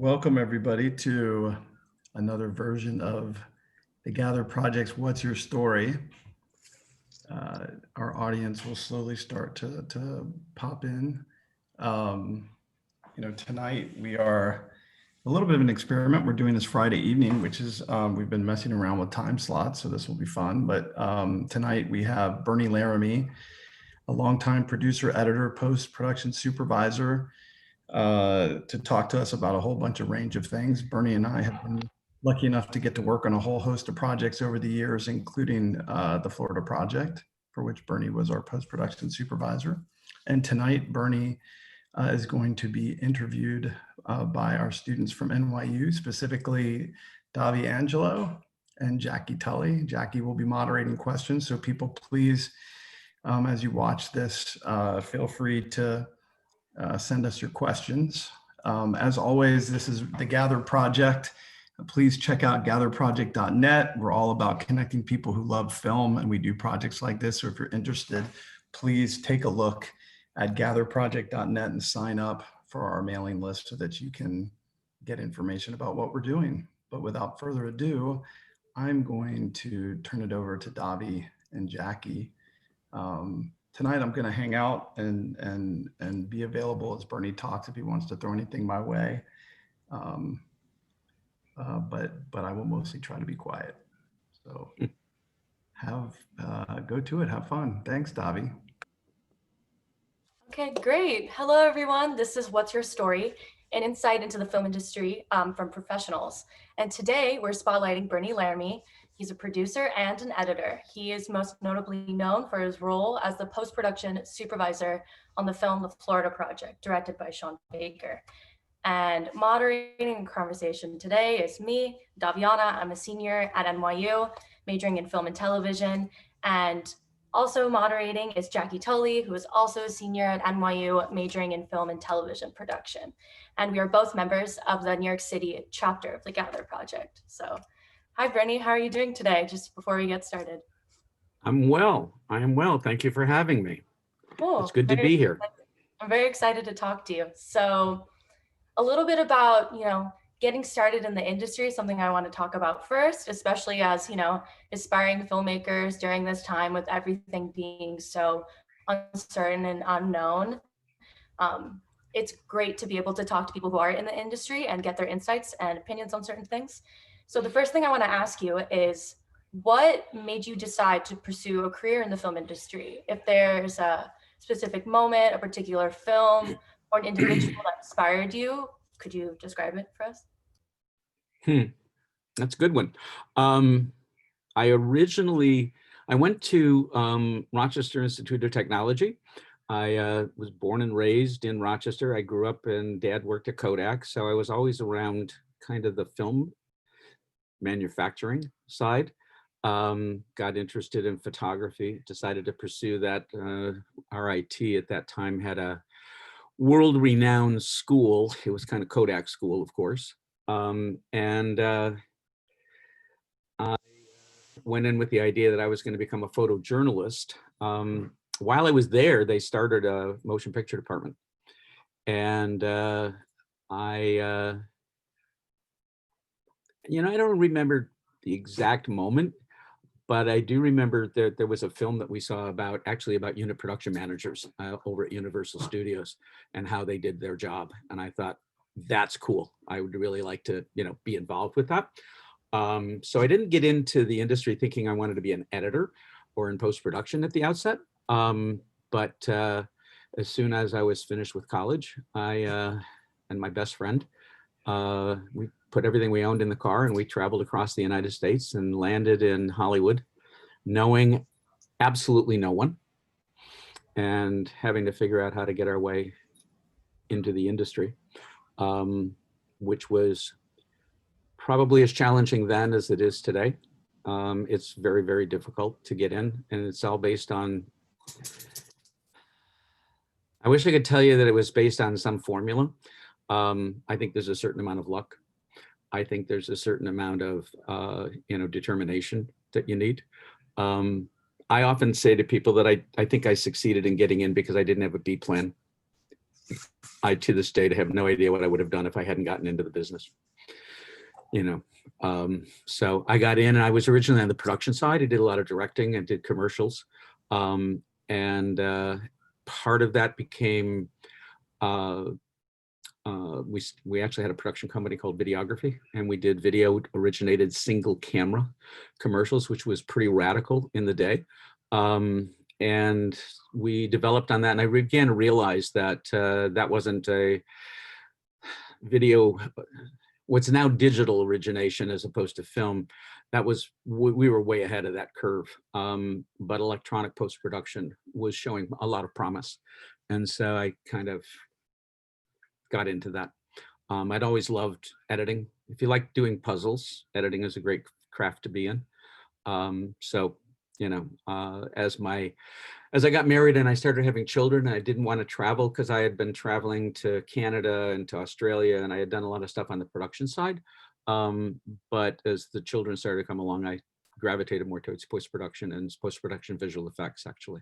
Welcome everybody to another version of the Gather Project's What's Your Story? Our audience will slowly start to pop in. Tonight we are a little bit of an experiment. We're doing this Friday evening, which is, we've been messing around with time slots, so this will be fun. But tonight we have Barney Laramie, a longtime producer, editor, post-production supervisor, to talk to us about a whole bunch of range of things. Barney and I have been lucky enough to get to work on a whole host of projects over the years, including the Florida project, for which Barney was our post-production supervisor. And tonight, Barney is going to be interviewed by our students from NYU, specifically Davi Angelo and Jackie Tully. Jackie will be moderating questions, so people please, as you watch this, feel free to send us your questions. As always, this is the Gather Project. Please check out gatherproject.net. We're all about connecting people who love film, and we do projects like this. So if you're interested, please take a look at gatherproject.net and sign up for our mailing list so that you can get information about what we're doing. But without further ado, I'm going to turn it over to Davi and Jackie. Tonight I'm going to hang out and be available as Barney talks if he wants to throw anything my way. But I will mostly try to be quiet. So go to it, have fun. Thanks, Davi. Okay, great. Hello, everyone. This is What's Your Story? An insight into the film industry from professionals. And today we're spotlighting Barney Laramie. He's a producer and an editor. He is most notably known for his role as the post-production supervisor on the film The Florida Project, directed by Sean Baker. And moderating the conversation today is me, Daviana. I'm a senior at NYU, majoring in film and television. And also moderating is Jackie Tully, who is also a senior at NYU, majoring in film and television production. And we are both members of the New York City chapter of the Gather Project. So, hi, Barney, how are you doing today, just before we get started? I'm well. I am well. Thank you for having me. Cool. It's good to be here. I'm very excited to talk to you. So, a little bit about, getting started in the industry, something I want to talk about first, especially as, aspiring filmmakers during this time with everything being so uncertain and unknown. It's great to be able to talk to people who are in the industry and get their insights and opinions on certain things. So the first thing I want to ask you is, what made you decide to pursue a career in the film industry? If there's a specific moment, a particular film, or an individual that inspired you, could you describe it for us? That's a good one. I went to Rochester Institute of Technology. I was born and raised in Rochester. I grew up and Dad worked at Kodak, so I was always around kind of the film manufacturing side. Got interested in photography, decided to pursue that. RIT at that time had a world-renowned school. It was kind of Kodak school, of course. I went in with the idea that I was going to become a photojournalist. While I was there, they started a motion picture department. And I don't remember the exact moment, but I do remember that there was a film that we saw about unit production managers over at Universal Studios and how they did their job. And I thought, that's cool. I would really like to, be involved with that. So I didn't get into the industry thinking I wanted to be an editor or in post-production at the outset. But as soon as I was finished with college, I and my best friend, we put everything we owned in the car and we traveled across the United States and landed in Hollywood, knowing absolutely no one and having to figure out how to get our way into the industry, which was probably as challenging then as it is today. It's very, very difficult to get in, and it's all based on, I wish I could tell you that it was based on some formula. I think there's a certain amount of luck. I think there's a certain amount of, determination that you need. I often say to people that I think I succeeded in getting in because I didn't have a B plan. I, to this day, have no idea what I would have done if I hadn't gotten into the business. So I got in, and I was originally on the production side. I did a lot of directing and did commercials. And part of that became, we actually had a production company called Videography, and we did video originated single camera commercials, which was pretty radical in the day. And we developed on that, and I began to realize that that wasn't a video, what's now digital origination as opposed to film. That was, we were way ahead of that curve. But electronic post-production was showing a lot of promise. And so I kind of got into that. I'd always loved editing. If you like doing puzzles, editing is a great craft to be in. So, as I got married and I started having children, I didn't want to travel because I had been traveling to Canada and to Australia, and I had done a lot of stuff on the production side. But as the children started to come along, I gravitated more towards post-production and post-production visual effects, actually.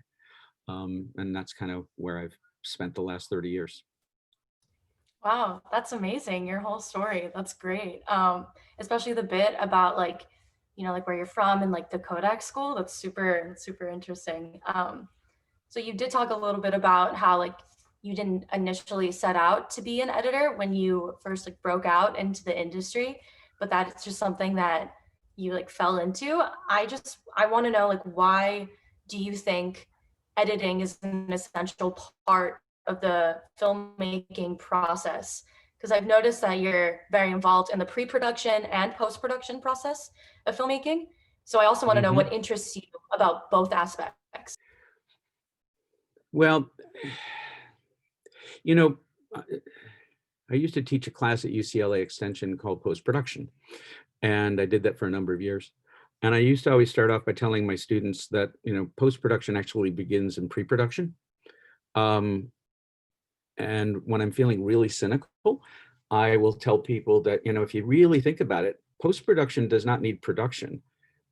And that's kind of where I've spent the last 30 years. Wow, that's amazing. Your whole story. That's great. Especially the bit about like where you're from and like the Kodak school. That's super, super interesting. So you did talk a little bit about how like you didn't initially set out to be an editor when you first like broke out into the industry, but that's just something that you like fell into. I want to know, like, why do you think editing is an essential part of the filmmaking process? Because I've noticed that you're very involved in the pre-production and post-production process of filmmaking. So I also want to know what interests you about both aspects. Well, I used to teach a class at UCLA Extension called post-production, and I did that for a number of years. And I used to always start off by telling my students that, post-production actually begins in pre-production. And when I'm feeling really cynical, I will tell people that, if you really think about it, post-production does not need production,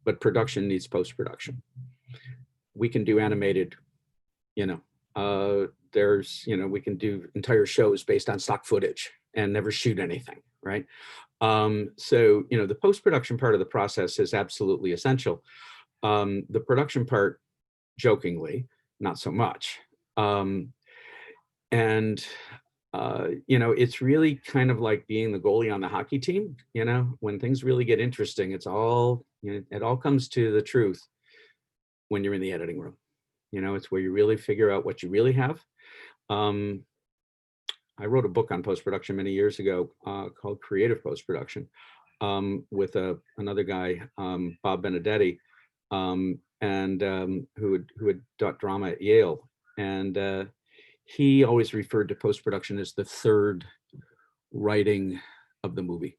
but production needs post-production. We can do animated, we can do entire shows based on stock footage and never shoot anything, right? So, the post-production part of the process is absolutely essential. The production part, jokingly, not so much. It's really kind of like being the goalie on the hockey team. When things really get interesting, it all comes to the truth when you're in the editing room. It's where you really figure out what you really have. I wrote a book on post-production many years ago called Creative Post-Production with another guy, Bob Benedetti, who had taught drama at Yale. And he always referred to post-production as the third writing of the movie.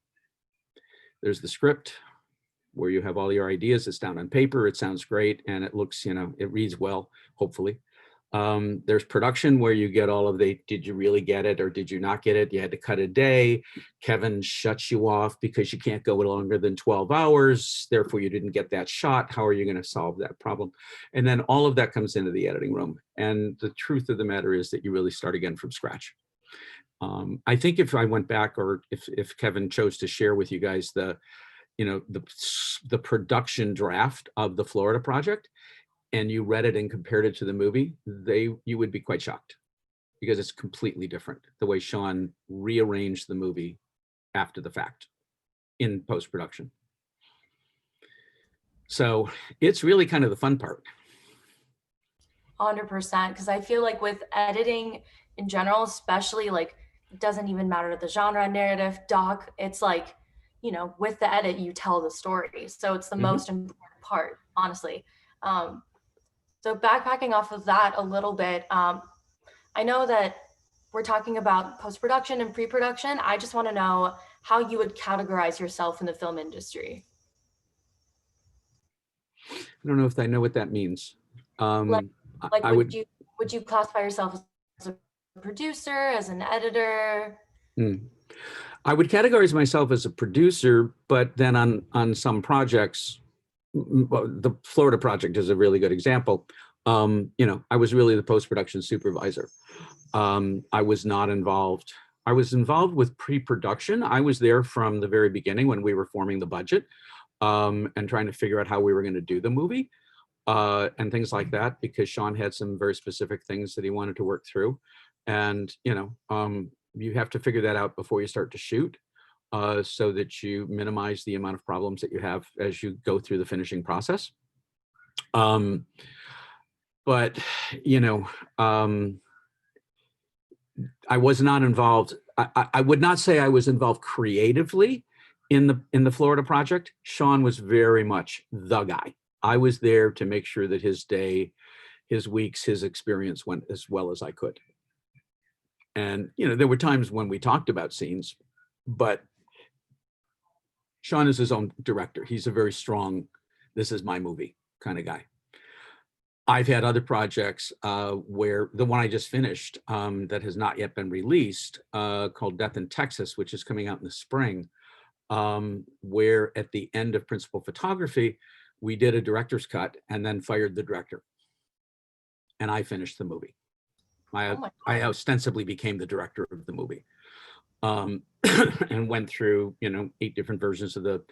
There's the script, where you have all your ideas. It's down on paper. It sounds great. And it looks, it reads well, hopefully. There's production, where you get all of did you really get it or did you not get it? You had to cut a day. Kevin shuts you off because you can't go longer than 12 hours. Therefore, you didn't get that shot. How are you going to solve that problem? And then all of that comes into the editing room. And the truth of the matter is that you really start again from scratch. I think if I went back, or if Kevin chose to share with you guys the production draft of the Florida project, and you read it and compared it to the movie, you would be quite shocked, because it's completely different the way Sean rearranged the movie after the fact in post-production. So it's really kind of the fun part. 100%, because I feel like with editing in general, especially, like, it doesn't even matter the genre, narrative, doc, it's like, with the edit, you tell the story. So it's the most important part, honestly. So backpacking off of that a little bit, I know that we're talking about post-production and pre-production. I just want to know how you would categorize yourself in the film industry. I don't know if I know what that means. Would you classify yourself as a producer, as an editor? I would categorize myself as a producer, but then on some projects, the Florida project is a really good example. You know, I was really the post-production supervisor. I was not involved. I was involved with pre-production. I was there from the very beginning when we were forming the budget and trying to figure out how we were going to do the movie and things like that, because Sean had some very specific things that he wanted to work through. And, you know, you have to figure that out before you start to shoot so that you minimize the amount of problems that you have as you go through the finishing process. But, you know, I was not involved. I would not say I was involved creatively in the Florida project. Sean was very much the guy. I was there to make sure that his day, his weeks, his experience went as well as I could. And, you know, there were times when we talked about scenes, but Sean is his own director. He's a very strong, this is my movie kind of guy. I've had other projects where the one I just finished that has not yet been released called Death in Texas, which is coming out in the spring, where at the end of principal photography, we did a director's cut and then fired the director. And I finished the movie. I ostensibly became the director of the movie and went through, you know, 8 different versions of the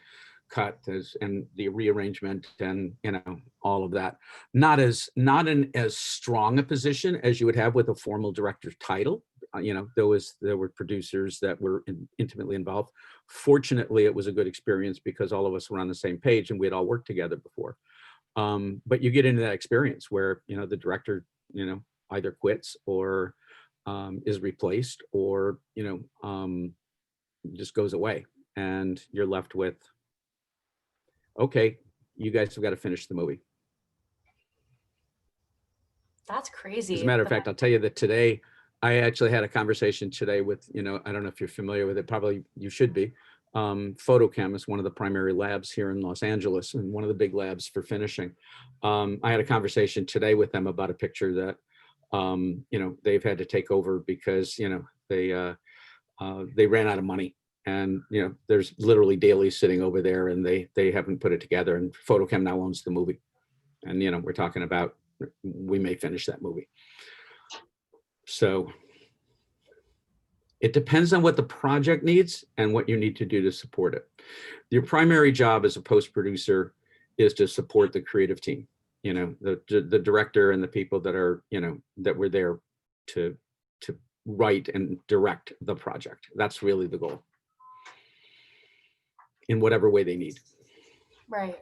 cut and the rearrangement and, you know, all of that. Not in as strong a position as you would have with a formal director's title. You know, there were producers that were intimately involved. Fortunately, it was a good experience because all of us were on the same page and we had all worked together before. But you get into that experience where, you know, the director, you know, either quits or is replaced or, you know, just goes away, and you're left with, okay, you guys have got to finish the movie. That's crazy. As a matter of fact, I'll tell you that today, I actually had a conversation today with, you know, I don't know if you're familiar with it, probably you should be. Photochem is one of the primary labs here in Los Angeles and one of the big labs for finishing. I had a conversation today with them about a picture that, you know, they've had to take over because, you know, they ran out of money. And, you know, there's literally dailies sitting over there and they haven't put it together, and Photochem now owns the movie. And, you know, we're talking about, we may finish that movie. So it depends on what the project needs and what you need to do to support it. Your primary job as a post producer is to support the creative team, you know, the director and the people that are, you know, that were there to write and direct the project. That's really the goal, in whatever way they need. Right.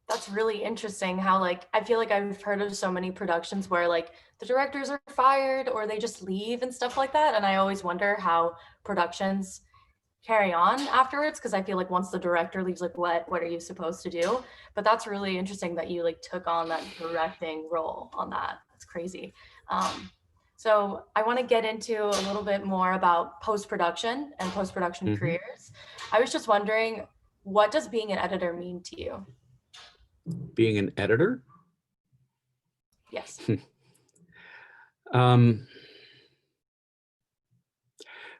That's really interesting how, like, I feel like I've heard of so many productions where, like, the directors are fired or they just leave and stuff like that. And I always wonder how productions carry on afterwards, because I feel like once the director leaves, like, what are you supposed to do? But that's really interesting that you, like, took on that directing role on that. That's crazy. So I want to get into a little bit more about post-production and post-production careers. I was just wondering, what does being an editor mean to you? Being an editor? Yes.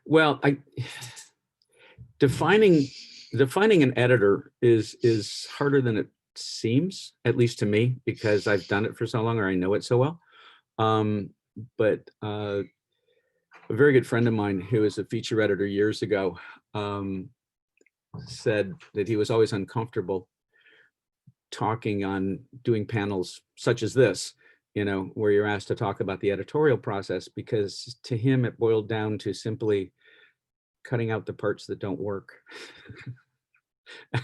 Well, defining an editor is harder than it seems, at least to me, because I've done it for so long, or I know it so well. But a very good friend of mine who was a feature editor years ago said that he was always uncomfortable doing panels such as this, you know, where you're asked to talk about the editorial process, because to him it boiled down to simply cutting out the parts that don't work.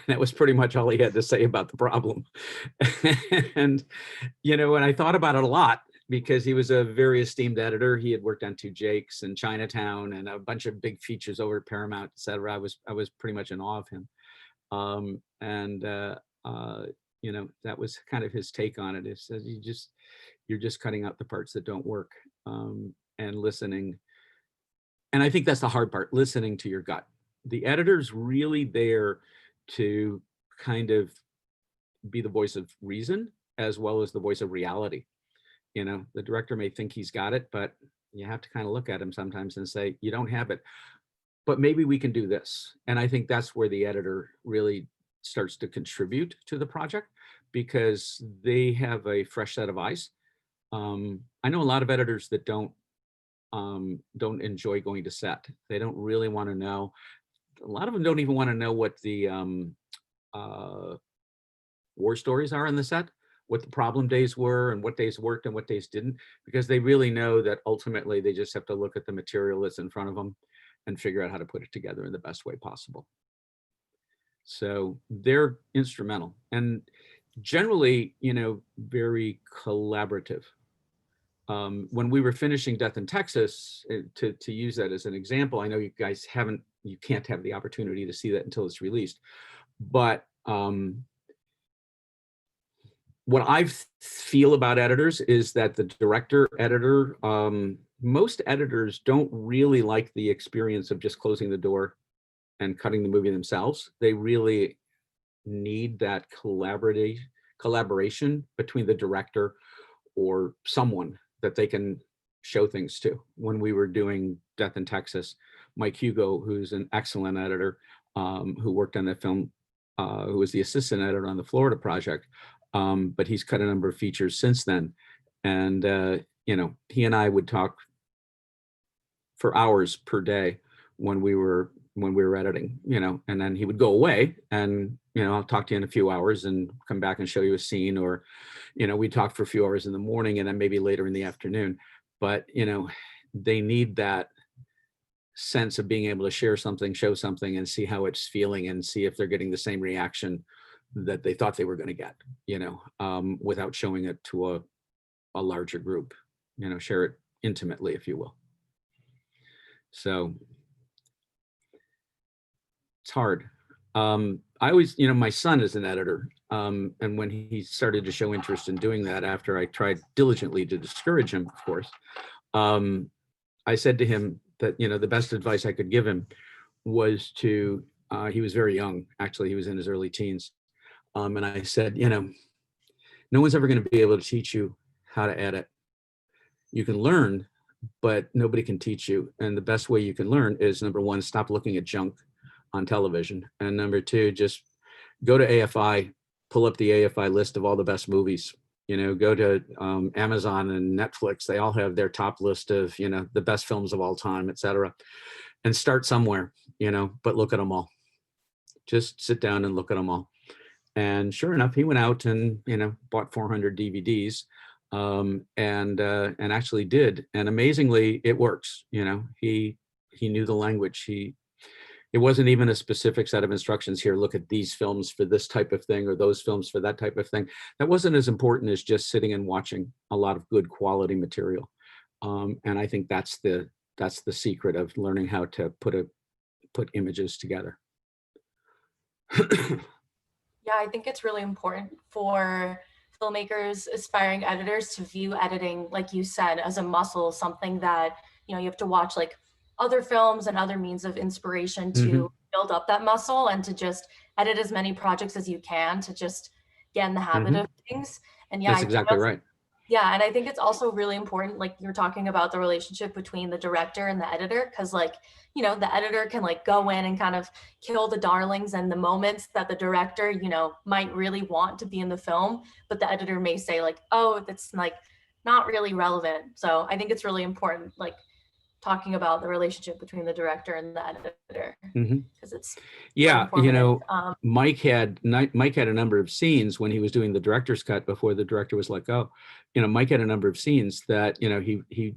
That was pretty much all he had to say about the problem. And, you know, and I thought about it a lot, because he was a very esteemed editor. He had worked on Two Jakes and Chinatown and a bunch of big features over at Paramount, et cetera. I was pretty much in awe of him. You know, that was kind of his take on it. It says you're just cutting out the parts that don't work, and listening. And I think that's the hard part, listening to your gut. The editor's really there to kind of be the voice of reason as well as the voice of reality. You know, the director may think he's got it, but you have to kind of look at him sometimes and say, you don't have it, but maybe we can do this. And I think that's where the editor really starts to contribute to the project, because they have a fresh set of eyes. I know a lot of editors that don't enjoy going to set. They don't really want to know. A lot of them don't even want to know what the uh, war stories are on the set, what the problem days were and what days worked and what days didn't, because they really know that ultimately they just have to look at the material that's in front of them and figure out how to put it together in the best way possible. So they're instrumental and generally, very collaborative. When we were finishing Death in Texas, to use that as an example, I know you guys you can't have the opportunity to see that until it's released, but what I feel about editors is that the director, editor, most editors don't really like the experience of just closing the door and cutting the movie themselves. They really need that collaboration between the director or someone that they can show things to. When we were doing Death in Texas, Mike Hugo, who's an excellent editor, who worked on that film, who was the assistant editor on the Florida project, but he's cut a number of features since then. And, he and I would talk for hours per day when we were editing, and then he would go away and, I'll talk to you in a few hours and come back and show you a scene, or, we talk for a few hours in the morning and then maybe later in the afternoon. But, they need that sense of being able to share something, show something, and see how it's feeling and see if they're getting the same reaction that they thought they were going to get, without showing it to a larger group, share it intimately, if you will. So it's hard. I always, my son is an editor. And when he started to show interest in doing that, after I tried diligently to discourage him, of course, I said to him that, the best advice I could give him was to, he was very young, actually, he was in his early teens. And I said, no one's ever going to be able to teach you how to edit. You can learn, but nobody can teach you. And the best way you can learn is, number one, stop looking at junk on television. And number two, just go to AFI, pull up the AFI list of all the best movies. Go to Amazon and Netflix. They all have their top list of, the best films of all time, et cetera. And start somewhere, but look at them all. Just sit down and look at them all. And sure enough, he went out and, bought 400 DVDs and actually did. And amazingly, it works. He knew the language. It wasn't even a specific set of instructions here. Look at these films for this type of thing or those films for that type of thing. That wasn't as important as just sitting and watching a lot of good quality material. And I think that's the secret of learning how to put images together. Yeah, I think it's really important for filmmakers, aspiring editors to view editing, like you said, as a muscle, something that, you have to watch like other films and other means of inspiration to build up that muscle and to just edit as many projects as you can to just get in the habit of things. And yeah, that's exactly right. Yeah, and I think it's also really important, like you're talking about the relationship between the director and the editor, because like, the editor can like go in and kind of kill the darlings and the moments that the director, might really want to be in the film, but the editor may say like, oh, that's like not really relevant. So I think it's really important, like talking about the relationship between the director and the editor, because it's Mike had a number of scenes when he was doing the director's cut before the director was let go. Mike had a number of scenes that he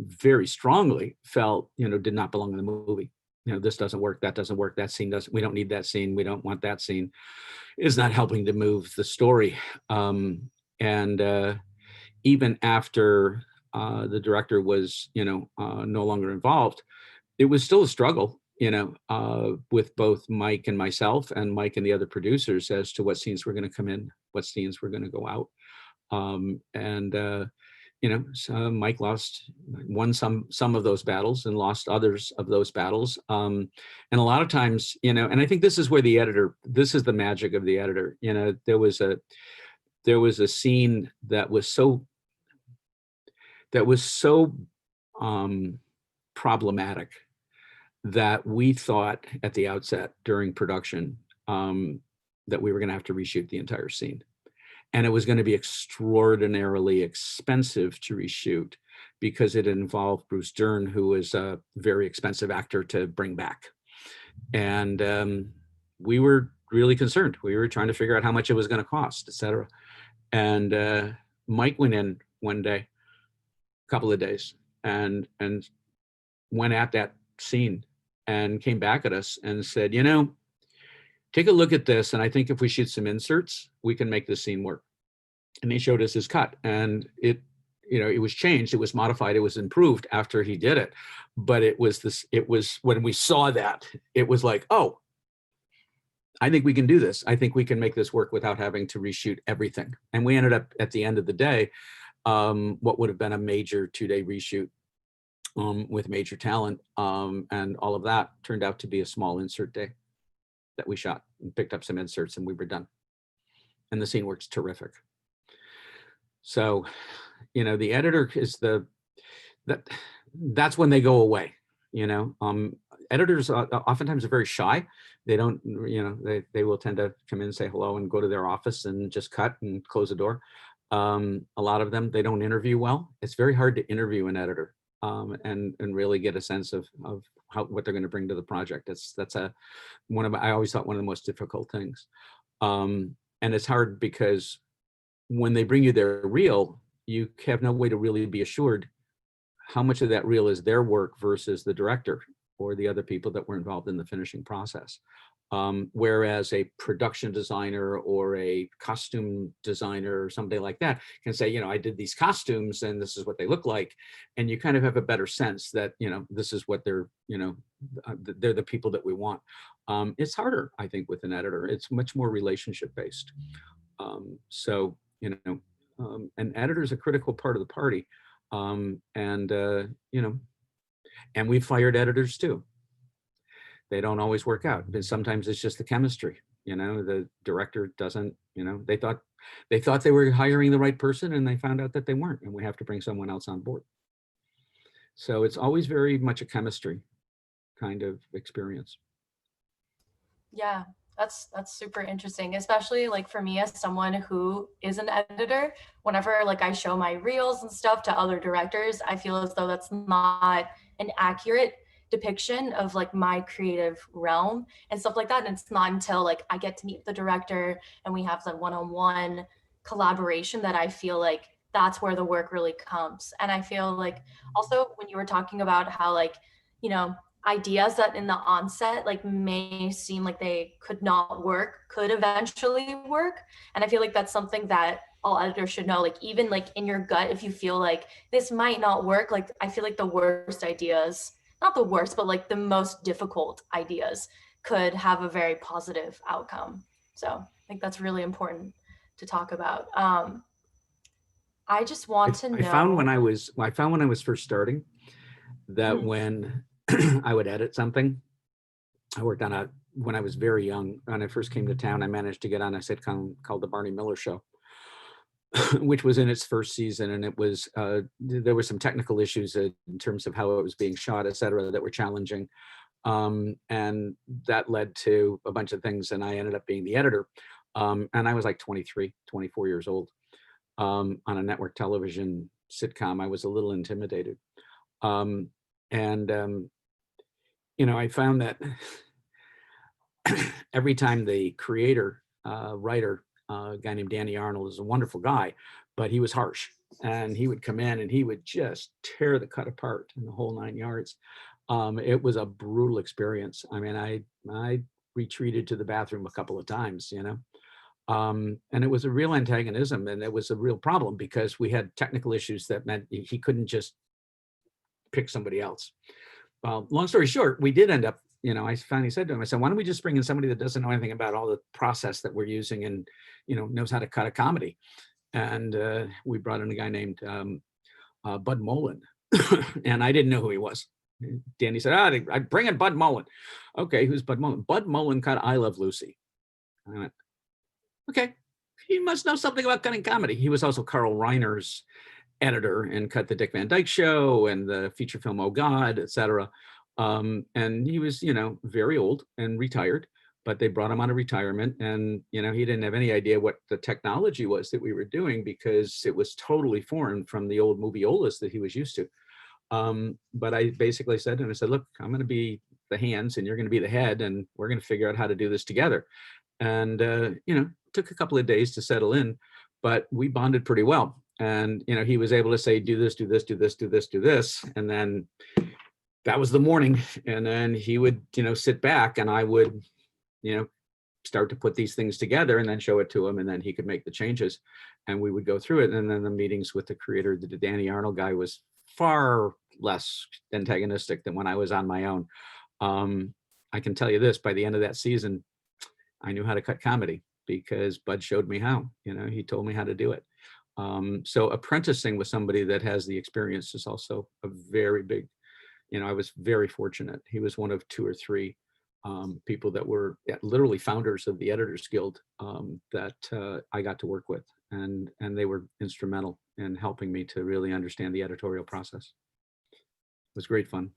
very strongly felt did not belong in the movie. This doesn't work, that doesn't work, that scene doesn't, we don't need that scene, we don't want that scene, is not helping to move the story. And even after the director was no longer involved, it was still a struggle with both Mike and myself and Mike and the other producers as to what scenes were going to come in, what scenes were going to go out. So Mike won some of those battles and lost others of those battles. And a lot of times, and I think this is where this is the magic of the editor. There was a scene that was so problematic that we thought at the outset during production that we were going to have to reshoot the entire scene. And it was going to be extraordinarily expensive to reshoot because it involved Bruce Dern, who is a very expensive actor to bring back. And we were really concerned. We were trying to figure out how much it was going to cost, et cetera. And Mike went in one day, a couple of days, and went at that scene and came back at us and said, you know, take a look at this. And I think if we shoot some inserts, we can make this scene work. And he showed us his cut, and it was changed, it was modified, it was improved after he did it. But it was when we saw that, it was like, oh, I think we can do this. I think we can make this work without having to reshoot everything. And we ended up at the end of the day, what would have been a major 2-day reshoot with major talent, and all of that turned out to be a small insert day that we shot and picked up some inserts, and we were done. And the scene works terrific. So, you know, the editor is that's when they go away. You know, editors oftentimes are very shy. They don't, you know, they will tend to come in and say hello and go to their office and just cut and close the door. A lot of them, they don't interview well. It's very hard to interview an editor and really get a sense of what they're going to bring to the project. That's I always thought one of the most difficult things. And it's hard because when they bring you their reel, you have no way to really be assured how much of that reel is their work versus the director or the other people that were involved in the finishing process. Whereas a production designer or a costume designer or somebody like that can say, you know, I did these costumes and this is what they look like. And you kind of have a better sense that, you know, this is what they're, you know, they're the people that we want. It's harder, I think, with an editor. It's much more relationship based. So, you know, an editor is a critical part of the party. You know, and we've fired editors too. They don't always work out, but sometimes it's just the chemistry. You know, the director doesn't, you know, they thought they were hiring the right person and they found out that they weren't, and we have to bring someone else on board. So it's always very much a chemistry kind of experience. Yeah, that's super interesting, especially like for me as someone who is an editor. Whenever like I show my reels and stuff to other directors, I feel as though that's not an accurate depiction of like my creative realm and stuff like that. And it's not until like I get to meet the director and we have the one-on-one collaboration that I feel like that's where the work really comes. And I feel like also when you were talking about how like, you know, ideas that in the onset like may seem like they could not work could eventually work. And I feel like that's something that all editors should know. Like even like in your gut, if you feel like this might not work, like I feel like the worst ideas, not the worst, but like the most difficult ideas could have a very positive outcome. So I think that's really important to talk about. I just want to know. I found when I was first starting that when I would edit something, I worked on when I was very young, when I first came to town, I managed to get on a sitcom called The Barney Miller Show, which was in its first season. And it was, there were some technical issues in terms of how it was being shot, et cetera, that were challenging. And that led to a bunch of things. And I ended up being the editor. And I was like 23, 24 years old on a network television sitcom. I was a little intimidated. You know, I found that every time the creator, writer, a guy named Danny Arnold is a wonderful guy, but he was harsh, and he would come in and he would just tear the cut apart in the whole 9 yards. It was a brutal experience. I mean, I retreated to the bathroom a couple of times, you know, and it was a real antagonism, and it was a real problem because we had technical issues that meant he couldn't just pick somebody else. Well, long story short, we did end up, you know, I finally said to him, I said, why don't we just bring in somebody that doesn't know anything about all the process that we're using and, you know, knows how to cut a comedy. And we brought in a guy named Bud Mullen. And I didn't know who he was. Danny said, I bring in Bud Mullen. Okay, who's Bud Mullen? Bud Mullen cut I Love Lucy. I went, okay, he must know something about cutting comedy. He was also Carl Reiner's editor and cut the Dick Van Dyke Show and the feature film Oh God, et cetera. And he was, you know, very old and retired. but they brought him out of retirement, and he didn't have any idea what the technology was that we were doing, because it was totally foreign from the old moviolas that he was used to. But I basically said to him, I said, look, I'm going to be the hands and you're going to be the head, and we're going to figure out how to do this together. And took a couple of days to settle in, but we bonded pretty well. And he was able to say, do this, do this, do this, do this, do this, and then that was the morning. And then he would sit back, and I would start to put these things together and then show it to him, and then he could make the changes, and we would go through it. And then the meetings with the creator, the Danny Arnold guy, was far less antagonistic than when I was on my own. I can tell you this, by the end of that season, I knew how to cut comedy because Bud showed me how. He told me how to do it. So apprenticing with somebody that has the experience is also a very big, I was very fortunate. He was one of 2 or 3 people that were literally founders of the Editors Guild that I got to work with, and they were instrumental in helping me to really understand the editorial process. It was great fun.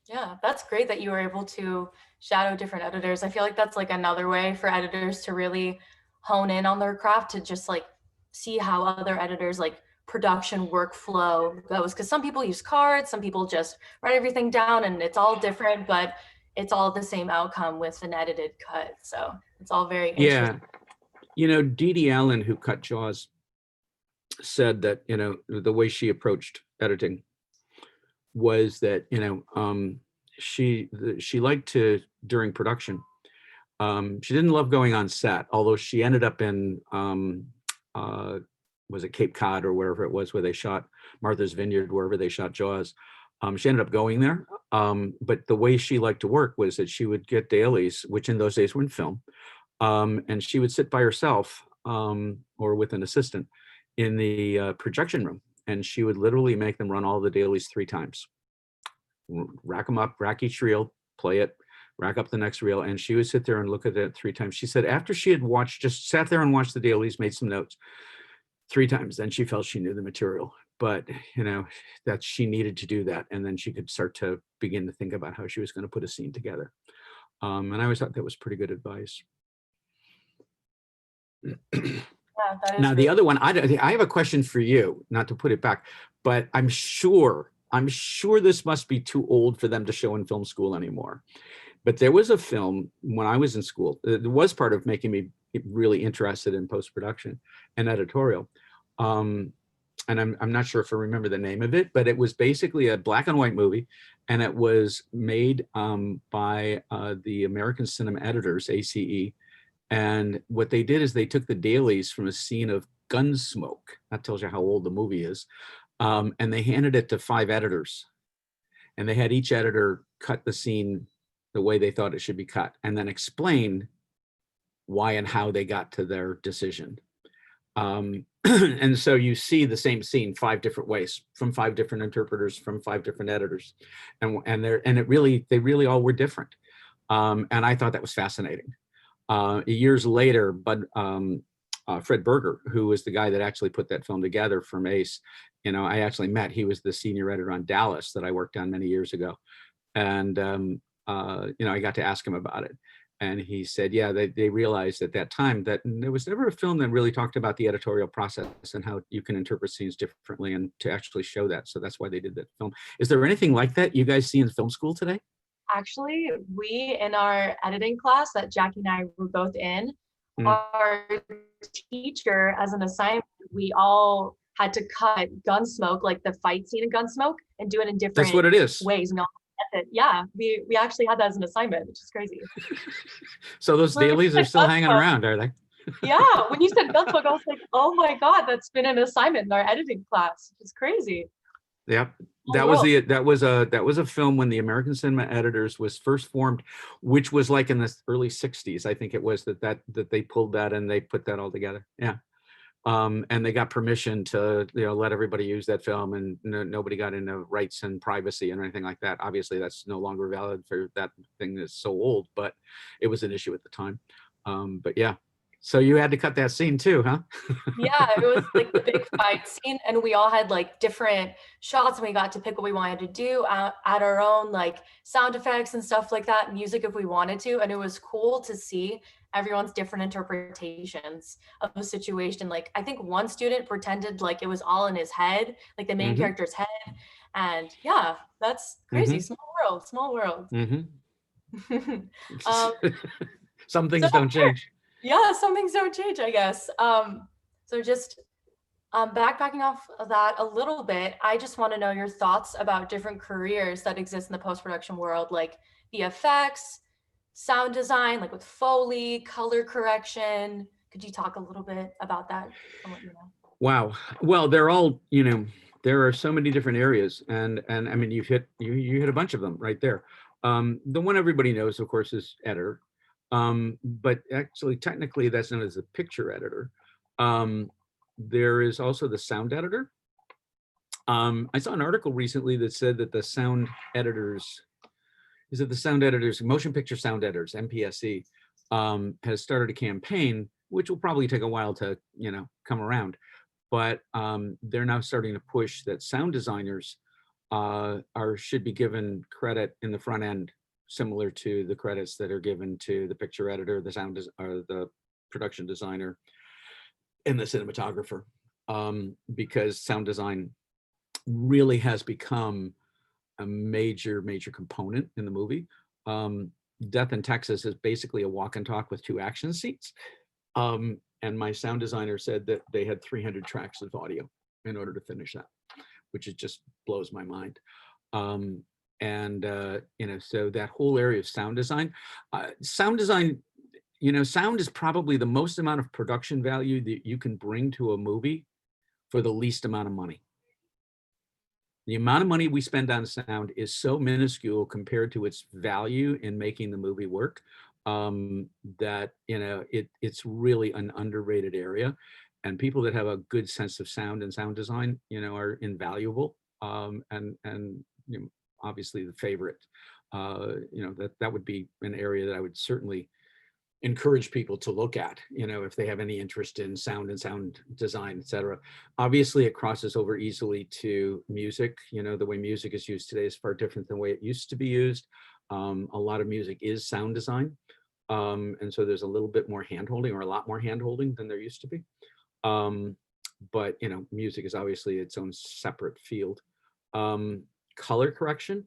Yeah, that's great that you were able to shadow different editors. I feel like that's like another way for editors to really hone in on their craft, to just like see how other editors like production workflow goes. Because some people use cards, some people just write everything down, and it's all different, but it's all the same outcome with an edited cut. So it's all very interesting. Yeah. Dee Dee Allen, who cut Jaws, said that, the way she approached editing was that, she liked to, during production, she didn't love going on set, although she ended up in, was it Cape Cod or wherever it was where they shot Martha's Vineyard, wherever they shot Jaws. She ended up going there. But the way she liked to work was that she would get dailies, which in those days were in film, and she would sit by herself or with an assistant in the projection room, and she would literally make them run all the dailies 3 times. Rack them up, rack each reel, play it, rack up the next reel, and she would sit there and look at it 3 times. She said after she had just sat there and watched the dailies, made some notes 3 times, then she felt she knew the material. But that she needed to do that, and then she could start to begin to think about how she was going to put a scene together. And I always thought that was pretty good advice. Yeah, that is Now, the other one, I have a question for you, not to put it back, but I'm sure this must be too old for them to show in film school anymore. But there was a film when I was in school. It was part of making me really interested in post-production and editorial. And I'm not sure if I remember the name of it, but it was basically a black and white movie, and it was made by the American Cinema Editors, ACE. And what they did is they took the dailies from a scene of Gunsmoke. That tells you how old the movie is. And they handed it to 5 editors. And they had each editor cut the scene the way they thought it should be cut, and then explain why and how they got to their decision. And so you see the same scene 5 different ways, from 5 different interpreters, from 5 different editors, and they really all were different. And I thought that was fascinating. Years later, Fred Berger, who was the guy that actually put that film together from Ace, I actually met. He was the senior editor on Dallas that I worked on many years ago, and I got to ask him about it. And he said, yeah, they realized at that time that there was never a film that really talked about the editorial process and how you can interpret scenes differently, and to actually show that. So that's why they did that film. Is there anything like that you guys see in film school today? Actually, we, in our editing class that Jackie and I were both in, our teacher, as an assignment, we all had to cut Gunsmoke, like the fight scene in Gunsmoke, and do it in different That's what it is. ways. And we all had to, yeah, we actually had that as an assignment, which is crazy. So those dailies are still hanging around, are they? Yeah, when you said Gunsmoke, I was like, oh my God, that's been an assignment in our editing class. It's crazy. Yeah, that was a film when the American Cinema Editors was first formed, which was like in the early 60s. I think it was that they pulled that and they put that all together. Yeah. And they got permission to let everybody use that film, and nobody got into rights and privacy and anything like that. Obviously, that's no longer valid for that thing that's so old, but it was an issue at the time. But yeah, So you had to cut that scene too, huh? Yeah, it was like the big fight scene, and we all had like different shots, and we got to pick what we wanted to do, add our own like sound effects and stuff like that, music if we wanted to. And it was cool to see everyone's different interpretations of the situation. Like, I think one student pretended like it was all in his head, like the main Mm-hmm. character's head. And yeah, that's crazy. Mm-hmm. Small world, small world. Mm-hmm. um, Some so things don't change. yeah, some things don't change, I guess. So just backpacking off of that a little bit, I just want to know your thoughts about different careers that exist in the post-production world, like VFX, sound design, like with Foley, color correction. Could you talk a little bit about that from what you know? Wow. Well, they're all, there are so many different areas, and I mean, you hit a bunch of them right there. The one everybody knows, of course, is editor. But actually, technically, that's known as a picture editor. There is also the sound editor. I saw an article recently that said that the sound editors, motion picture sound editors, MPSE, has started a campaign, which will probably take a while to, come around. But they're now starting to push that sound designers should be given credit in the front end, similar to the credits that are given to the picture editor, or the production designer, and the cinematographer, because sound design really has become a major component in the movie. Death in Texas is basically a walk and talk with 2 action scenes. And my sound designer said that they had 300 tracks of audio in order to finish that, which just blows my mind. So that whole area of sound design, sound is probably the most amount of production value that you can bring to a movie for the least amount of money. The amount of money we spend on sound is so minuscule compared to its value in making the movie work, that it's really an underrated area, and people that have a good sense of sound and sound design, are invaluable, and obviously the favorite. That would be an area that I would certainly encourage people to look at, if they have any interest in sound and sound design, etc. Obviously, it crosses over easily to music. The way music is used today is far different than the way it used to be used. A lot of music is sound design. And so there's a little bit more handholding, or a lot more handholding than there used to be. But music is obviously its own separate field. Color correction,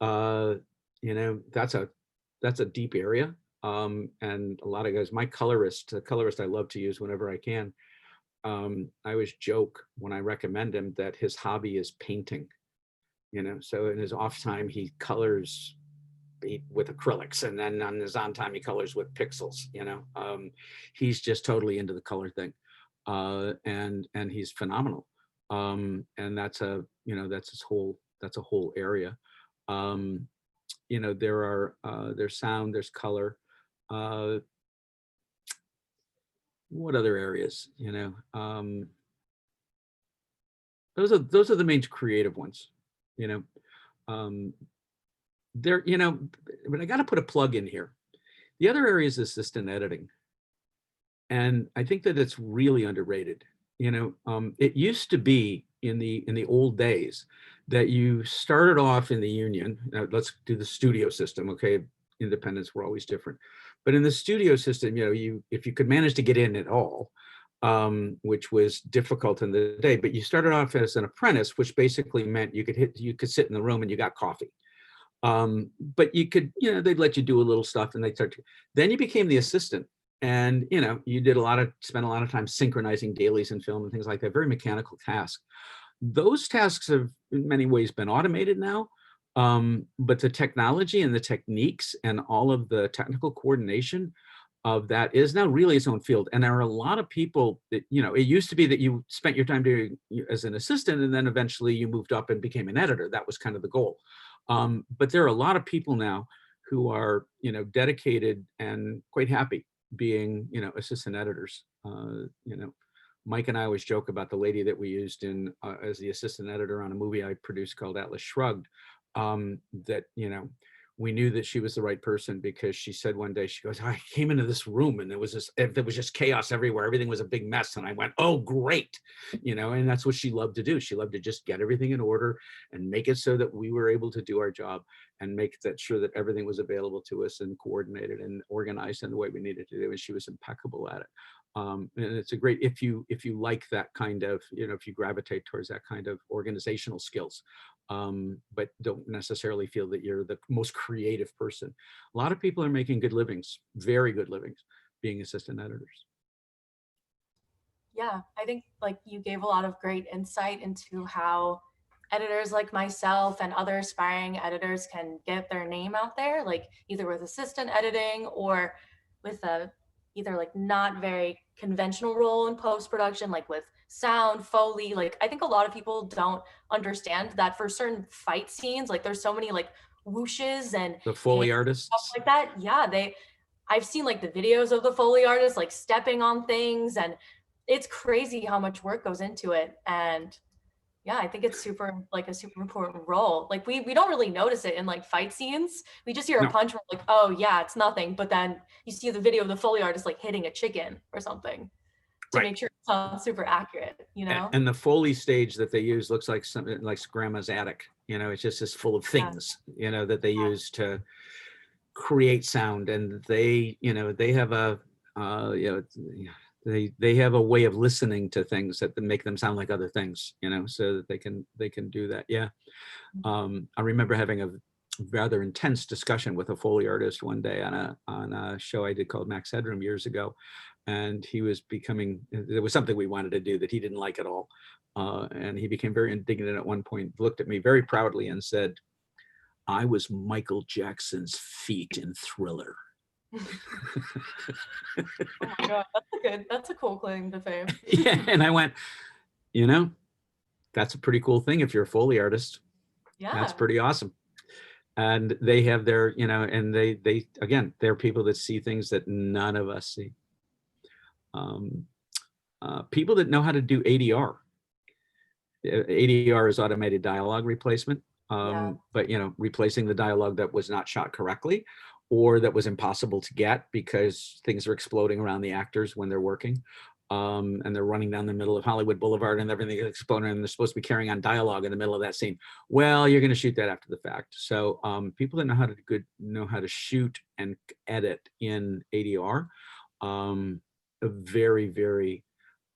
that's a deep area. And a lot of guys, the colorist I love to use whenever I can, I always joke when I recommend him that his hobby is painting. So in his off time, he colors with acrylics, and then on his on time, he colors with pixels. He's just totally into the color thing, and he's phenomenal. And that's a whole area. There's sound, there's color. What other areas? Those are the main creative ones. But I got to put a plug in here. The other area is assistant editing, and I think that it's really underrated. It used to be in the old days that you started off in the union. Now, let's do the studio system, okay? Independents were always different, but in the studio system, if you could manage to get in at all, which was difficult in the day, but you started off as an apprentice, which basically meant you could sit in the room and you got coffee. But you could, they'd let you do a little stuff, and then you became the assistant, and you spent a lot of time synchronizing dailies in film and things like that, very mechanical tasks. Those tasks have in many ways been automated now, but the technology and the techniques and all of the technical coordination of that is now really its own field. And there are a lot of people that, it used to be that you spent your time doing as an assistant, and then eventually you moved up and became an editor. That was kind of the goal. But there are a lot of people now who are, dedicated and quite happy being, assistant editors. Mike and I always joke about the lady that we used as the assistant editor on a movie I produced called Atlas Shrugged, that, we knew that she was the right person, because she said one day, she goes, I came into this room and there was just chaos everywhere. Everything was a big mess. And I went, oh, great. And that's what she loved to do. She loved to just get everything in order and make it so that we were able to do our job and make that sure that everything was available to us and coordinated and organized in the way we needed to do. And she was impeccable at it. And it's a great, if you like that kind of, if you gravitate towards that kind of organizational skills, but don't necessarily feel that you're the most creative person. A lot of people are making good livings, very good livings, being assistant editors. Yeah, I think like you gave a lot of great insight into how editors like myself and other aspiring editors can get their name out there, like either with assistant editing or with a either like not very conventional role in post-production, like with sound, Foley. Like I think a lot of people don't understand that for certain fight scenes, like there's so many like whooshes and The Foley stuff artists. like that. Yeah, I've seen like the videos of the Foley artists like stepping on things, and it's crazy how much work goes into it. And yeah, I think it's super important role. Like we don't really notice it in like fight scenes. We just hear a No. punch, we're like, oh yeah, it's nothing. But then you see the video of the Foley artist like hitting a chicken or something to Right. make sure it sounds super accurate, And the Foley stage that they use looks like something like grandma's attic. It's just full of things, that they use to create sound. And they have a, they have a way of listening to things that make them sound like other things, so that they can do that. Yeah. I remember having a rather intense discussion with a Foley artist one day on a show I did called Headroom years ago. And he was there was something we wanted to do that he didn't like at all. And he became very indignant at one point, looked at me very proudly and said, I was Michael Jackson's feet in Thriller. Oh my God, that's a cool claim to fame. Yeah, and I went, that's a pretty cool thing if you're a Foley artist. Yeah. That's pretty awesome. And they have their, and they again, they're people that see things that none of us see. People that know how to do ADR. ADR is automated dialogue replacement. But replacing the dialogue that was not shot correctly or that was impossible to get because things are exploding around the actors when they're working, and they're running down the middle of Hollywood Boulevard and everything is exploding and they're supposed to be carrying on dialogue in the middle of that scene. Well, you're going to shoot that after the fact. So people that know how to shoot and edit in ADR, very, very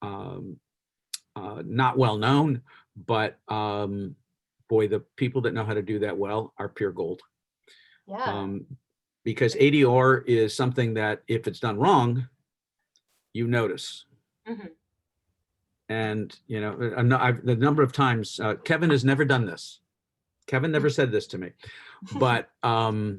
not well known, but boy, the people that know how to do that well are pure gold. Yeah. Because ADR is something that if it's done wrong, you notice. Mm-hmm. And, the number of times, Kevin has never done this. Kevin never said this to me, but I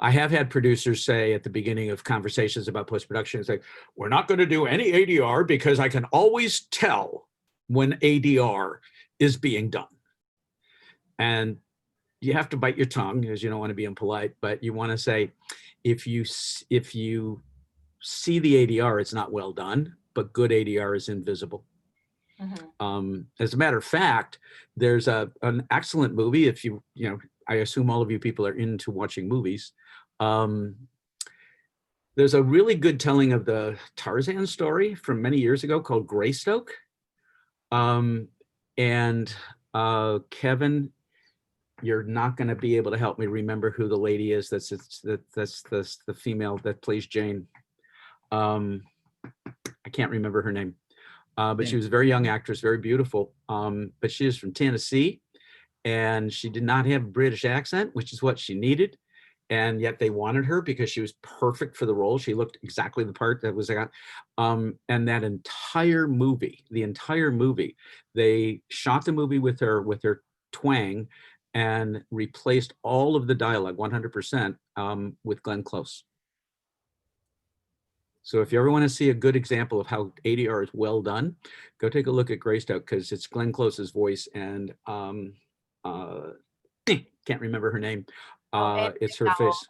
have had producers say at the beginning of conversations about post-production, it's like, we're not going to do any ADR because I can always tell when ADR is being done. And you have to bite your tongue because you don't want to be impolite, but you want to say, if you see the ADR, it's not well done, but good ADR is invisible. Mm-hmm. As a matter of fact, there's an excellent movie. If I assume all of you people are into watching movies. There's a really good telling of the Tarzan story from many years ago called Greystoke. And Kevin, you're not going to be able to help me remember who the lady is. That's the female that plays Jane. I can't remember her name, but she was a very young actress, very beautiful. But she is from Tennessee, and she did not have a British accent, which is what she needed. And yet they wanted her because she was perfect for the role. She looked exactly the part that was got. And that entire movie, they shot the movie with her twang and replaced all of the dialogue 100% with Glenn Close. So if you ever want to see a good example of how ADR is well done, go take a look at Greystoke because it's Glenn Close's voice and can't remember her name. It's her face.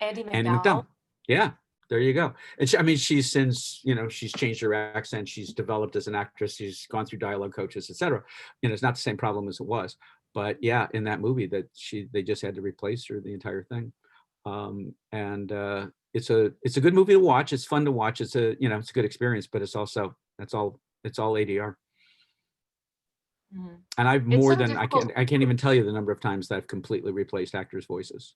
Andy McDowell. Yeah, there you go. And she's since, she's changed her accent. She's developed as an actress. She's gone through dialogue coaches, etc. It's not the same problem as it was. But yeah, in that movie they just had to replace her the entire thing. And it's a good movie to watch. It's fun to watch. It's a good experience, but it's all ADR. Mhm. And I've It's more so than difficult I can't even tell you the number of times that I've completely replaced actors' voices.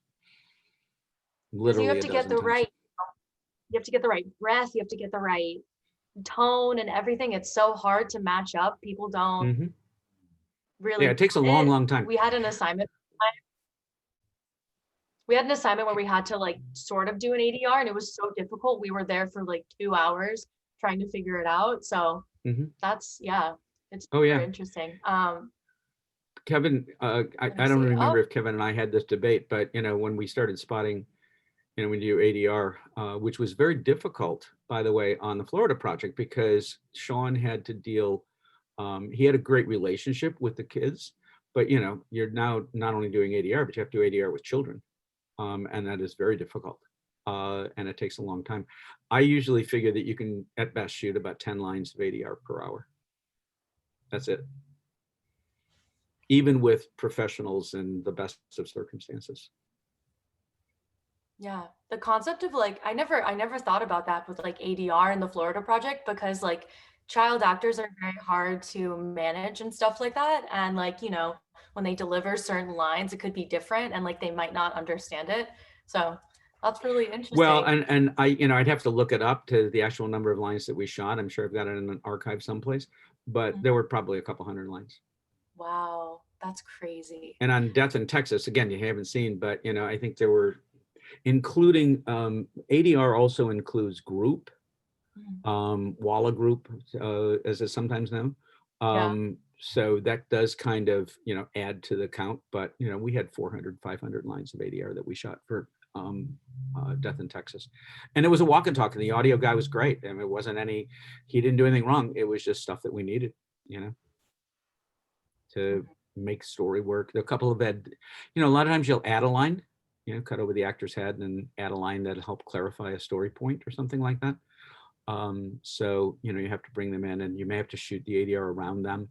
because Literally a dozen times. you have to get the right breath, you have to get the right tone and everything. It's so hard to match up. People don't Hmm. really Yeah, it takes a get long, it. long time. We had an assignment. We had an assignment where we had to like sort of do an ADR, and it was so difficult. We were there for like 2 hours trying to figure it out. So Hmm. that's it's Oh super yeah, interesting. Kevin. Let me I don't see. remember Oh, if Kevin and I had this debate, but when we started spotting, when you do ADR, which was very difficult, by the way, on the Florida project, because Sean had to deal. He had a great relationship with the kids, but you're now not only doing ADR, but you have to do ADR with children, and that is very difficult, and it takes a long time. I usually figure that you can at best shoot about 10 lines of ADR per hour. That's it, even with professionals in the best of circumstances. yeah. The concept of like I never thought about that with like ADR in the Florida project, because like child actors are very hard to manage and stuff like that. And like, when they deliver certain lines, it could be different and like they might not understand it. So that's really Well, interesting. and I, I'd have to look it up to the actual number of lines that we shot. I'm sure I've got it in an archive someplace, but Mhm. there were probably a couple hundred lines. Wow, that's crazy. And on Death in Texas, again, you haven't seen, but I think there were, including ADR also includes group, Mhm. Walla group, as it's sometimes known. Yeah. So that does kind of, add to the count, but we had 400, 500 lines of ADR that we shot for Death in Texas. And it was a walk and talk, and the audio guy was great. I mean, it wasn't he didn't do anything wrong. It was just stuff that we needed, to Mhm. make story work. A couple of a lot of times you'll add a line, cut over the actor's head and add a line that'll help clarify a story point or something like that. So, you have to bring them in, and you may have to shoot the ADR around them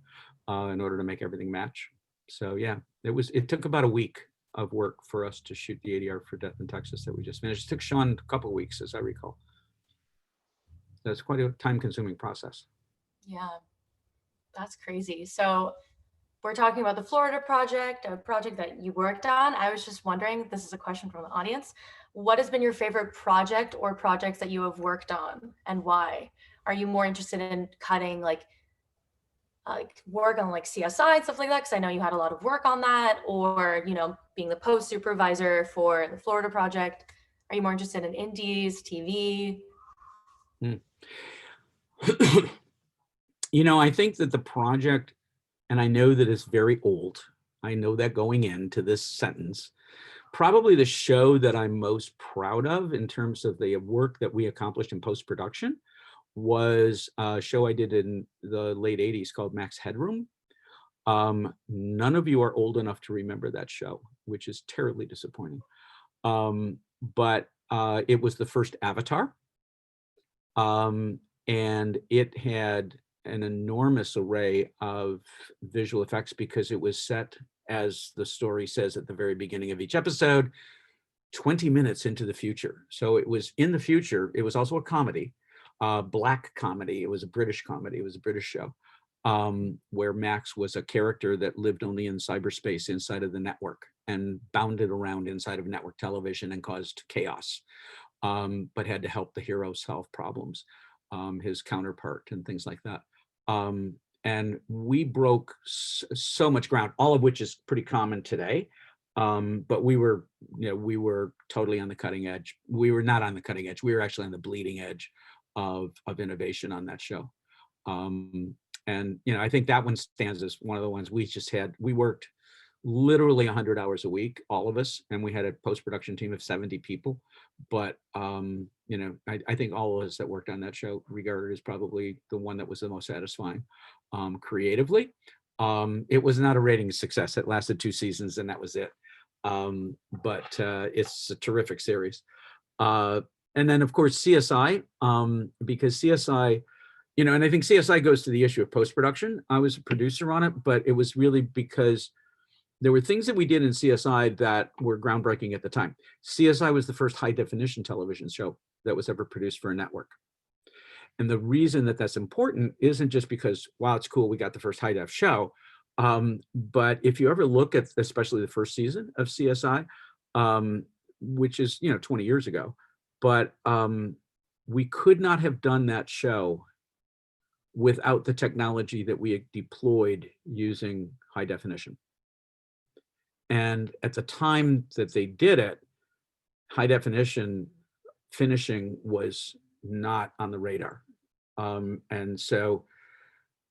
in order to make everything match. So yeah, it took about a week of work for us to shoot the ADR for Death in Texas that we just finished. It took Sean a couple of weeks, as I recall. That's quite a time consuming process. Yeah, that's crazy. So we're talking about the Florida project, a project that you worked on. I was just wondering, this is a question from the audience. What has been your favorite project or projects that you have worked on, and why? Are you more interested in cutting like work on like CSI and stuff like that? Because I know you had a lot of work on that, or being the post supervisor for the Florida project. Are you more interested in indies, TV? Hmm. I think that the project, and I know that it's very old, I know that going into this sentence, probably the show that I'm most proud of in terms of the work that we accomplished in post-production was a show I did in the late 80s called Max Headroom. None of you are old enough to remember that show, which is terribly disappointing. But it was the first Avatar. And it had an enormous array of visual effects because it was set, as the story says at the very beginning of each episode, 20 minutes into the future. So it was in the future. It was also a comedy, black comedy. It was a British comedy. It was a British show, where Max was a character that lived only in cyberspace inside of the network and bounded around inside of network television and caused chaos, but had to help the hero solve problems, his counterpart and things like that. And we broke so much ground, all of which is pretty common today. But we were totally on the cutting edge. We were not on the cutting edge. We were actually on the bleeding edge of innovation on that show. And I think that one stands as one of the ones we worked literally 100 hours a week, all of us, and we had a post-production team of 70 people. But I think all of us that worked on that show regarded as probably the one that was the most satisfying creatively. It was not a ratings success. It lasted 2 seasons and that was it. But it's a terrific series. And then of course CSI, because CSI, and I think CSI goes to the issue of post-production. I was a producer on it, but it was really because there were things that we did in CSI that were groundbreaking at the time. CSI was the first high definition television show that was ever produced for a network. And the reason that that's important isn't just because, wow, it's cool, we got the first high def show. But if you ever look at especially the first season of CSI, which is, 20 years ago, but we could not have done that show without the technology that we had deployed using high definition. And at the time that they did it, high definition finishing was not on the radar. And so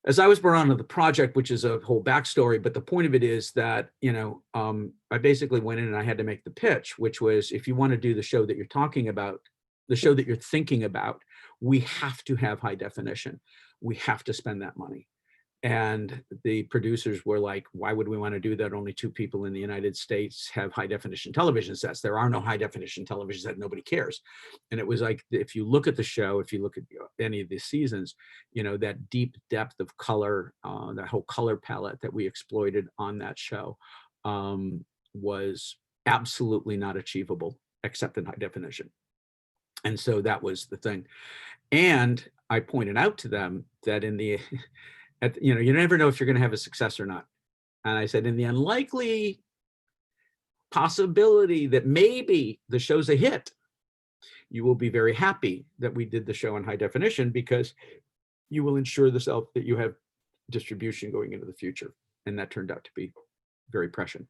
as I was brought onto the project, which is a whole backstory, but the point of it is that, I basically went in and I had to make the pitch, which was, if you want to do the show that you're talking about, the show that you're thinking about, we have to have high definition. We have to spend that money. And the producers were like, why would we want to do that? Only 2 people in the United States have high definition television sets. There are no high definition television sets. Nobody cares. And it was like, if you look at the show, if you look at any of the seasons, that deep depth of color, that whole color palette that we exploited on that show was absolutely not achievable except in high definition. And so that was the thing. And I pointed out to them that in the you never know if you're going to have a success or not. And I said, in the unlikely possibility that maybe the show's a hit, you will be very happy that we did the show in high definition, because you will ensure that you have distribution going into the future. And that turned out to be very prescient.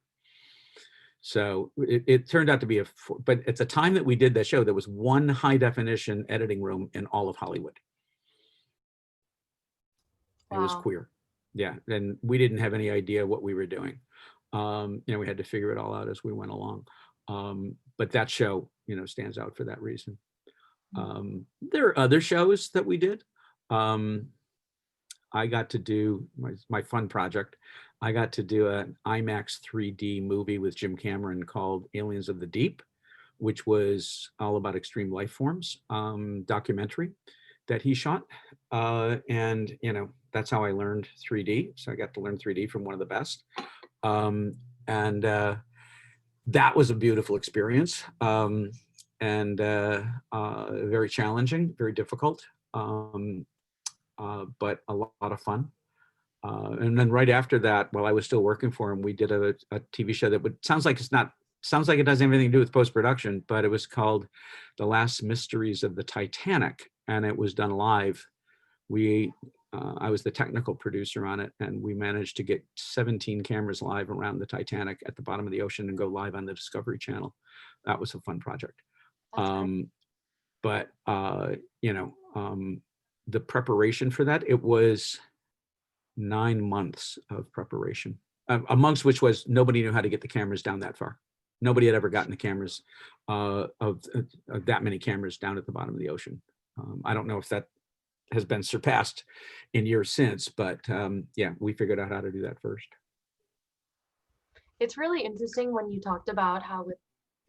So it turned out to be but at the time that we did that show, there was 1 high definition editing room in all of Hollywood. It was queer. Yeah. And we didn't have any idea what we were doing. We had to figure it all out as we went along. But that show, stands out for that reason. There are other shows that we did. I got to do my fun project. I got to do an IMAX 3D movie with Jim Cameron called Aliens of the Deep, which was all about extreme life forms, documentary that he shot. And, that's how I learned 3D. So I got to learn 3D from one of the best. That was a beautiful experience, and very challenging, very difficult, but a lot of fun. And then right after that, while I was still working for him, we did a TV show that sounds like it doesn't have anything to do with post-production, but it was called The Last Mysteries of the Titanic, and it was done live. I was the technical producer on it, and we managed to get 17 cameras live around the Titanic at the bottom of the ocean and go live on the Discovery Channel. That was a fun project. But the preparation for that, it was 9 months of preparation, amongst which was nobody knew how to get the cameras down that far. Nobody had ever gotten the cameras of that many cameras down at the bottom of the ocean. I don't know if that has been surpassed in years since, but yeah, we figured out how to do that first. It's really interesting when you talked about how with